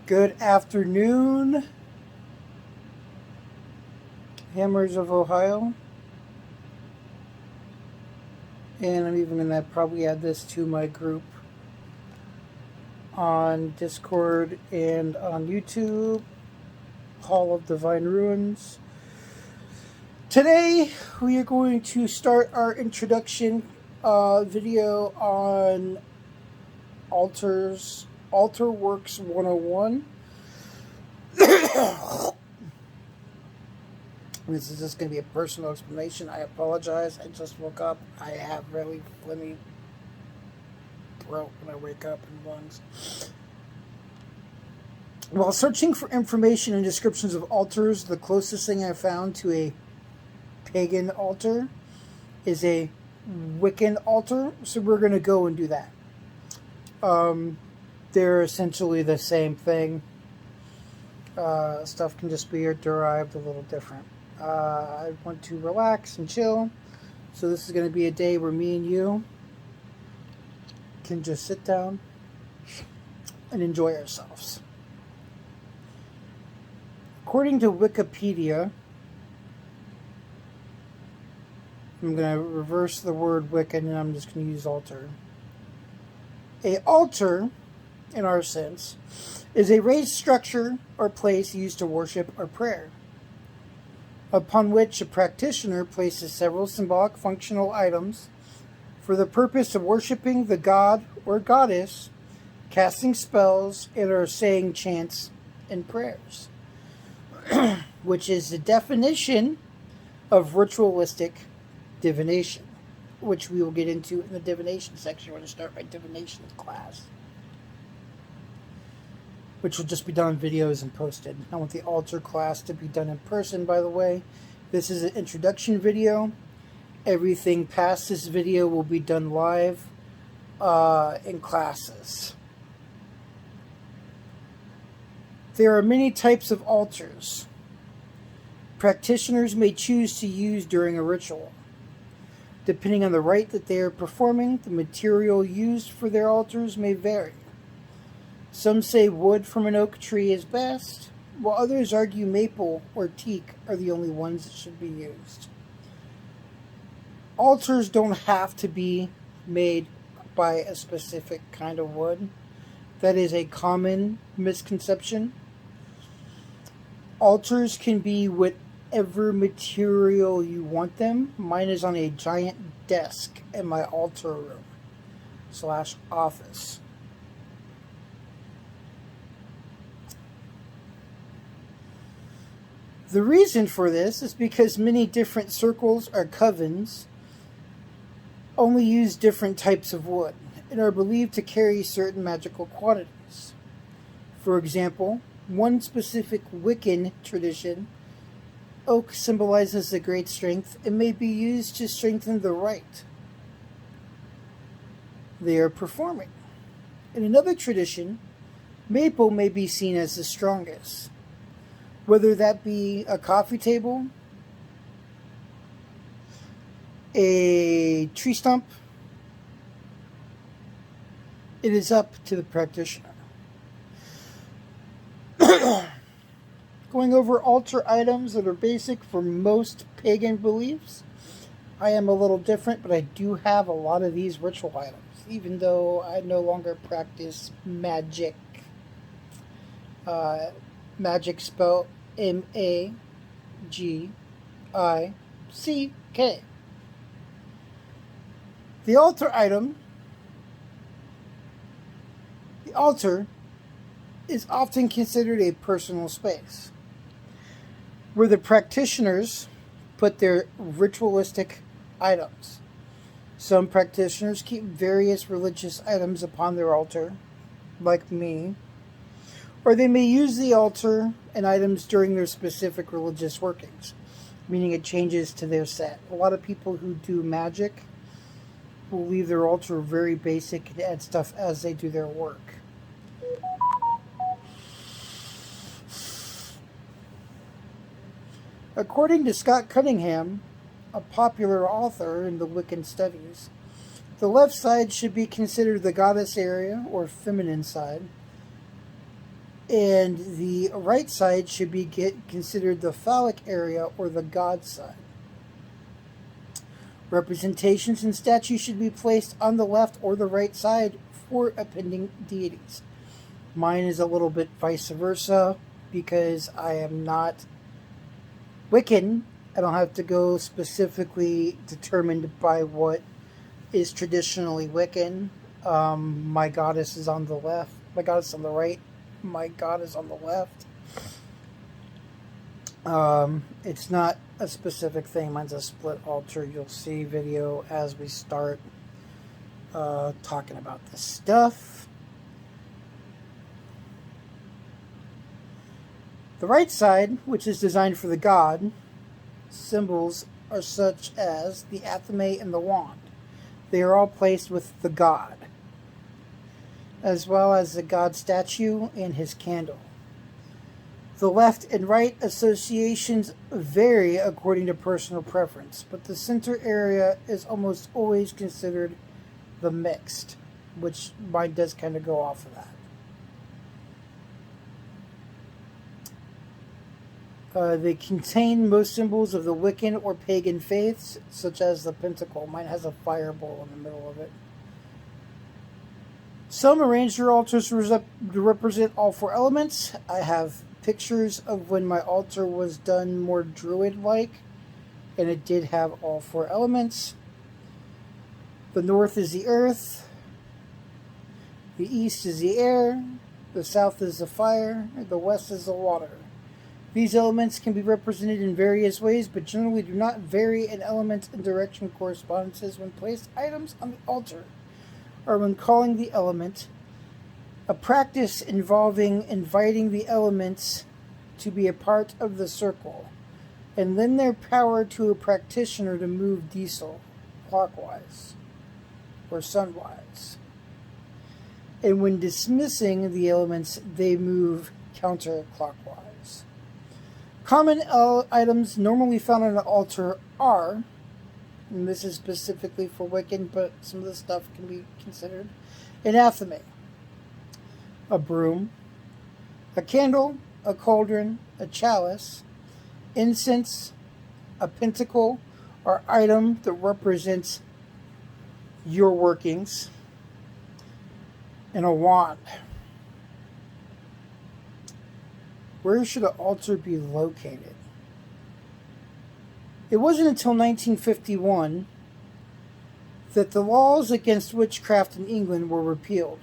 Good afternoon, Hammers of Ohio. And I'm even going to probably add this to my group on Discord and on YouTube, Hall of Divine Ruins. Today, we are going to start our introduction video on altars, Altar Works 101. This is just going to be a personal explanation. I apologize. I just woke up. I have really phlegmy throat when I wake up and lungs. While searching for information and descriptions of altars, the closest thing I found to a pagan altar is a Wiccan altar. So we're going to go and do that. They're essentially the same thing. Stuff can just be derived a little different. I want to relax and chill. So this is going to be a day where me and you can just sit down and enjoy ourselves. According to Wikipedia, I'm going to reverse the word Wiccan and I'm just going to use altar. A altar, in our sense, is a raised structure or place used to worship or prayer, upon which a practitioner places several symbolic functional items for the purpose of worshiping the god or goddess, casting spells, and or saying chants and prayers, which is the definition of ritualistic divination, which we will get into in the divination section. We're going to start my divination class, which will just be done on videos and posted. I want the altar class to be done in person, by the way. This is an introduction video. Everything past this video will be done live in classes. There are many types of altars practitioners may choose to use during a ritual. Depending on the rite that they are performing, the material used for their altars may vary. Some say wood from an oak tree is best, while others argue maple or teak are the only ones that should be used. Altars don't have to be made by a specific kind of wood. That is a common misconception. Altars can be whatever material you want them. Mine is on a giant desk in my altar room / office. The reason for this is because many different circles or covens only use different types of wood and are believed to carry certain magical qualities. For example, one specific Wiccan tradition, oak symbolizes the great strength and may be used to strengthen the rite they are performing. In another tradition, maple may be seen as the strongest. Whether that be a coffee table, a tree stump, it is up to the practitioner. Going over altar items that are basic for most pagan beliefs, I am a little different, but I do have a lot of these ritual items, even though I no longer practice magic. Magic spelled M-A-G-I-C-K. The altar is often considered a personal space where the practitioners put their ritualistic items. Some practitioners keep various religious items upon their altar, like me, or they may use the altar and items during their specific religious workings, meaning it changes to their set. A lot of people who do magic will leave their altar very basic and add stuff as they do their work. According to Scott Cunningham, a popular author in the Wiccan studies, the left side should be considered the goddess area or feminine side, And the right side should be considered the phallic area or the God side. Representations and statues should be placed on the left or the right side for appending deities. Mine is a little bit vice versa because I am not Wiccan. I don't have to go specifically determined by what is traditionally Wiccan. My goddess is on the left. My goddess on the right. My god is on the left. It's not a specific thing. Mine's a split altar. You'll see video as we start talking about this stuff. The right side, which is designed for the god, symbols are such as the athame and the wand. They are all placed with the god, as well as the god statue and his candle. The left and right associations vary according to personal preference, but the center area is almost always considered the mixed, which mine does kind of go off of that. They contain most symbols of the Wiccan or pagan faiths, such as the pentacle. Mine has a fireball in the middle of it. Some arrange their altars to represent all four elements. I have pictures of when my altar was done more druid-like, and it did have all four elements. The north is the earth, the east is the air, the south is the fire, and the west is the water. These elements can be represented in various ways, but generally do not vary in element and direction correspondences when placed items on the altar, or when calling the element. A practice involving inviting the elements to be a part of the circle, and lend their power to a practitioner to move diesel clockwise or sunwise. And when dismissing the elements, they move counterclockwise. Common items normally found on an altar are, and this is specifically for Wiccan, but some of the stuff can be considered, an athame, a broom, a candle, a cauldron, a chalice, incense, a pentacle, or item that represents your workings, and a wand. Where should an altar be located? It wasn't until 1951 that the laws against witchcraft in England were repealed.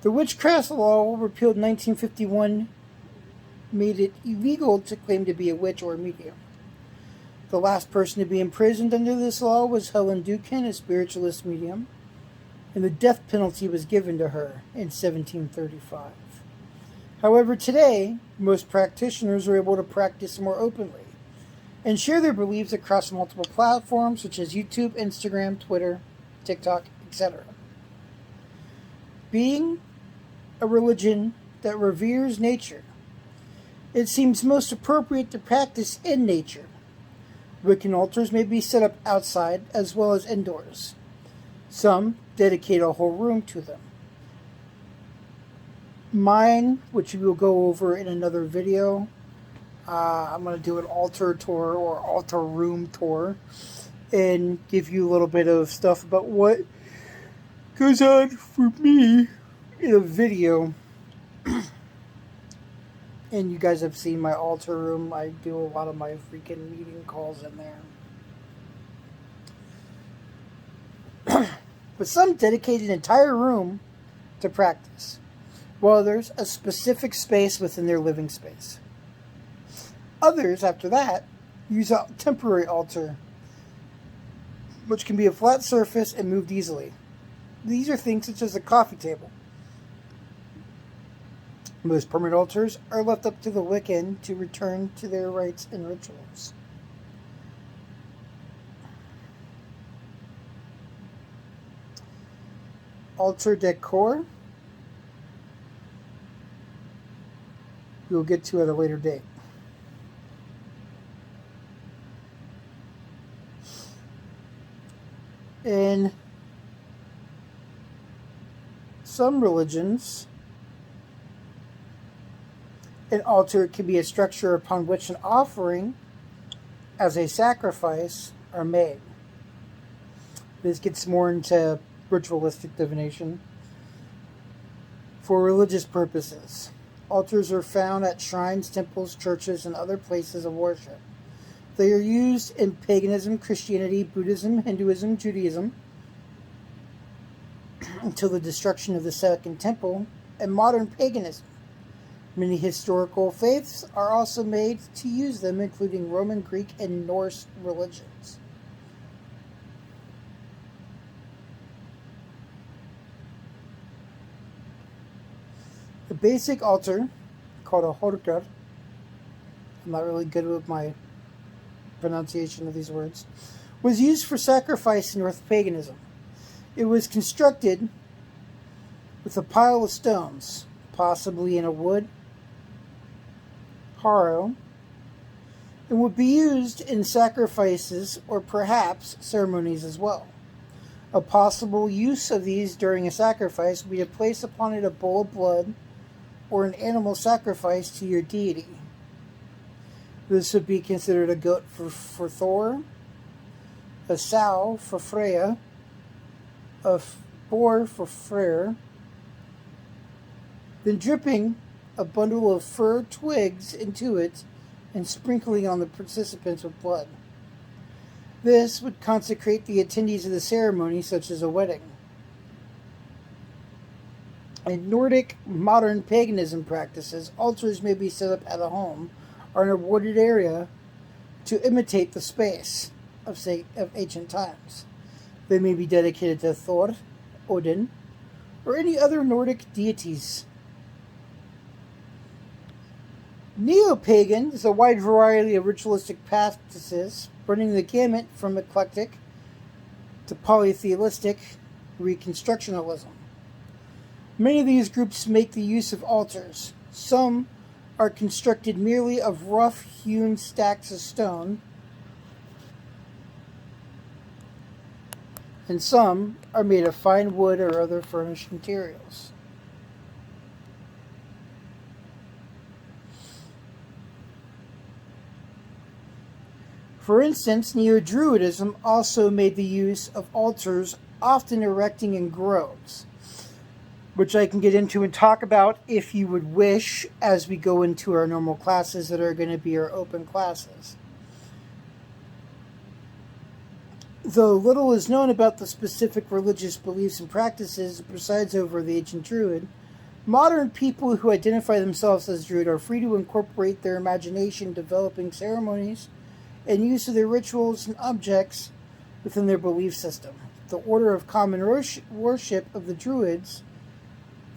The witchcraft law, repealed in 1951, made it illegal to claim to be a witch or a medium. The last person to be imprisoned under this law was Helen Ducan, a spiritualist medium, and the death penalty was given to her in 1735. However, today, most practitioners are able to practice more openly and share their beliefs across multiple platforms such as YouTube, Instagram, Twitter, TikTok, etc. Being a religion that reveres nature, it seems most appropriate to practice in nature. Wiccan altars may be set up outside as well as indoors. Some dedicate a whole room to them. Mine, which we will go over in another video, I'm going to do an altar tour or altar room tour and give you a little bit of stuff about what goes on for me in a video. And you guys have seen my altar room. I do a lot of my freaking meeting calls in there. But some dedicate an entire room to practice, while others a specific space within their living space. Others, after that, use a temporary altar, which can be a flat surface and moved easily. These are things such as a coffee table. Most permanent altars are left up to the Wiccan to return to their rites and rituals. Altar decor we'll get to at a later date. In some religions, An altar can be a structure upon which an offering as a sacrifice are made. This gets more into ritualistic divination. For religious purposes, altars are found at shrines, temples, churches, and other places of worship. They are used in paganism, Christianity, Buddhism, Hinduism, Judaism, until the destruction of the Second Temple, and modern paganism. Many historical faiths are also made to use them, including Roman, Greek, and Norse religions. The basic altar, called a horkar, I'm not really good with my pronunciation of these words, was used for sacrifice in North paganism. It was constructed with a pile of stones, possibly in a wood harrow, and would be used in sacrifices or perhaps ceremonies as well. A possible use of these during a sacrifice would be to place upon it a bowl of blood or an animal sacrifice to your deity. This would be considered a goat for Thor, a sow for Freya, a boar for Freyr, then dripping a bundle of fir twigs into it and sprinkling on the participants with blood. This would consecrate the attendees of the ceremony, such as a wedding. In Nordic modern paganism practices, altars may be set up at a home or in a wooded area to imitate the space of ancient times. They may be dedicated to Thor, Odin, or any other Nordic deities. Neo-pagan is a wide variety of ritualistic practices, running the gamut from eclectic to polytheistic reconstructionalism. Many of these groups make the use of altars. Some are constructed merely of rough-hewn stacks of stone, and some are made of fine wood or other furnished materials. For instance, Neo-Druidism also made the use of altars, often erecting in groves, which I can get into and talk about if you would wish as we go into our normal classes that are going to be our open classes. Though little is known about the specific religious beliefs and practices that presides over the ancient Druid, modern people who identify themselves as Druid are free to incorporate their imagination, developing ceremonies and use of their rituals and objects within their belief system. The Order of Common Worship of the Druids,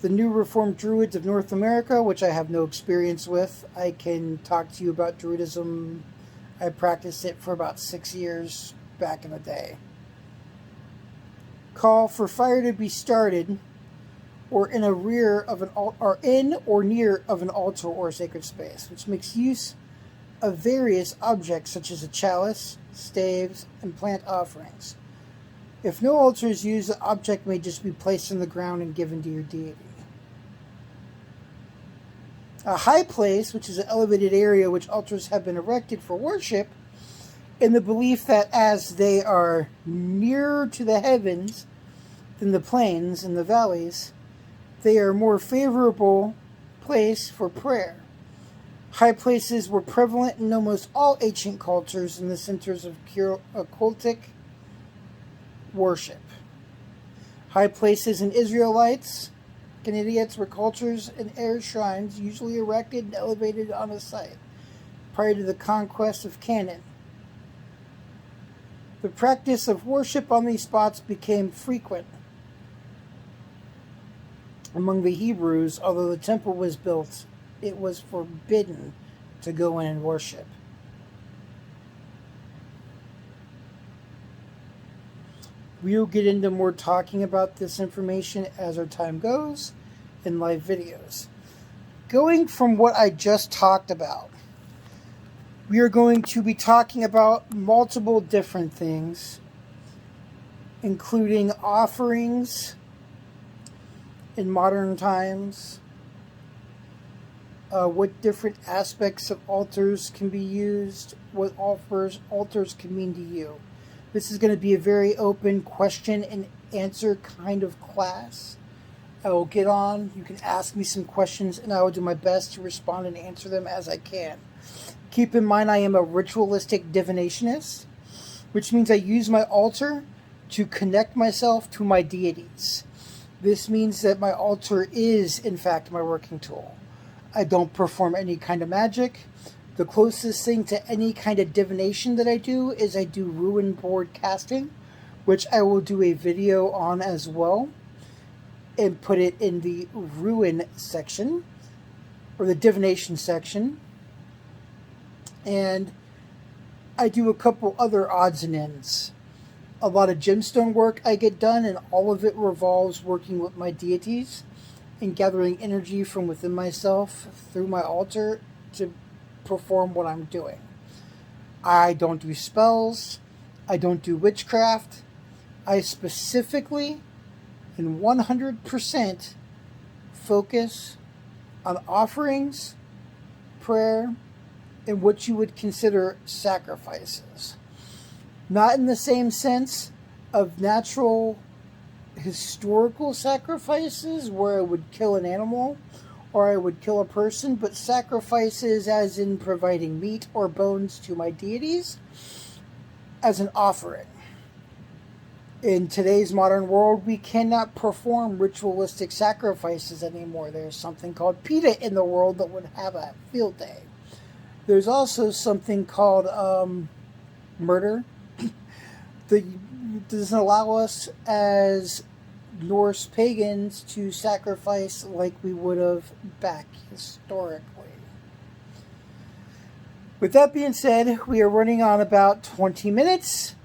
the New Reformed Druids of North America, which I have no experience with. I can talk to you about Druidism. I practiced it for about 6 years back in the day. Call for fire to be started or in a rear of an or in or near of an altar or sacred space, which makes use of various objects such as a chalice, staves, and plant offerings. If no altar is used, the object may just be placed on the ground and given to your deity. A high place, which is an elevated area which altars have been erected for worship, in the belief that as they are nearer to the heavens than the plains and the valleys, they are a more favorable place for prayer. High places were prevalent in almost all ancient cultures in the centers of occultic worship. High places in Israelites, Canaanites were cultures and air shrines usually erected and elevated on a site prior to the conquest of Canaan. The practice of worship on these spots became frequent among the Hebrews. Although the temple was built, it was forbidden to go in and worship. We'll get into more talking about this information as our time goes in live videos. Going from what I just talked about, we are going to be talking about multiple different things, including offerings in modern times, what different aspects of altars can be used, what altars can mean to you. This is going to be a very open question and answer kind of class. I will get on, you can ask me some questions, and I will do my best to respond and answer them as I can. Keep in mind I am a ritualistic divinationist, which means I use my altar to connect myself to my deities. This means that my altar is, in fact, my working tool. I don't perform any kind of magic. The closest thing to any kind of divination that I do is I do ruin board casting, which I will do a video on as well and put it in the ruin section, or the divination section. And I do a couple other odds and ends. A lot of gemstone work I get done, and all of it revolves working with my deities and gathering energy from within myself through my altar to perform what I'm doing. I don't do spells. I don't do witchcraft. I specifically and 100% focus on offerings, prayer, and what you would consider sacrifices. Not in the same sense of natural historical sacrifices where I would kill an animal or I would kill a person, but sacrifices as in providing meat or bones to my deities as an offering. In today's modern world, we cannot perform ritualistic sacrifices anymore. There's something called PETA in the world that would have a field day. There's also something called murder that doesn't allow us as Norse pagans to sacrifice like we would have back historically. With that being said, we are running on about 20 minutes.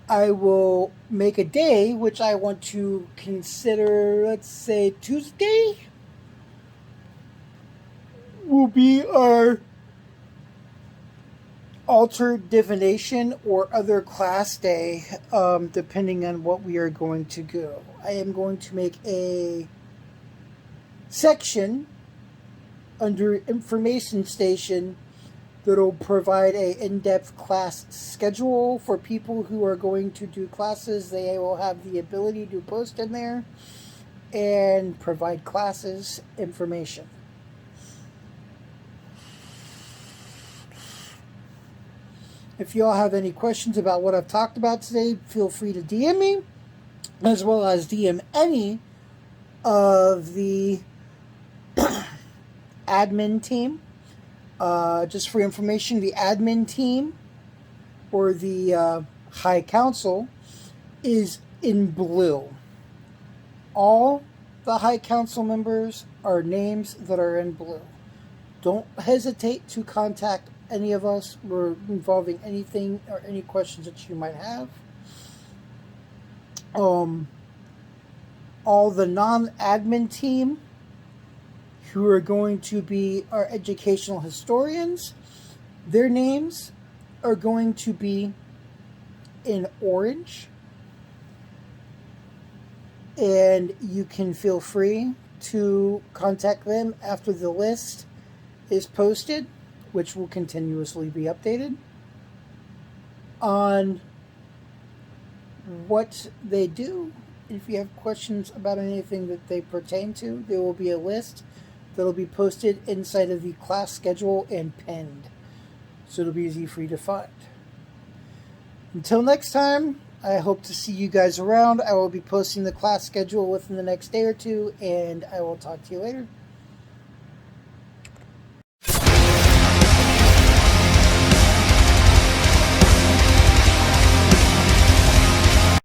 I will make a day which I want to consider, let's say Tuesday, will be our altar divination or other class day, depending on what we are going to go. I am going to make a section under information station that'll provide a in-depth class schedule for people who are going to do classes. They will have the ability to post in there and provide classes information. If you all have any questions about what I've talked about today, feel free to DM me, as well as DM any of the admin team. Just for information, the admin team or the High Council is in blue. All the High Council members are names that are in blue. Don't hesitate to contact any of us involving anything or any questions that you might have. All the non-admin team who are going to be our educational historians, their names are going to be in orange, and you can feel free to contact them after the list is posted, which will continuously be updated, on what they do. If you have questions about anything that they pertain to, there will be a list that'll be posted inside of the class schedule and pinned, so it'll be easy for you to find. Until next time, I hope to see you guys around. I will be posting the class schedule within the next day or two, and I will talk to you later.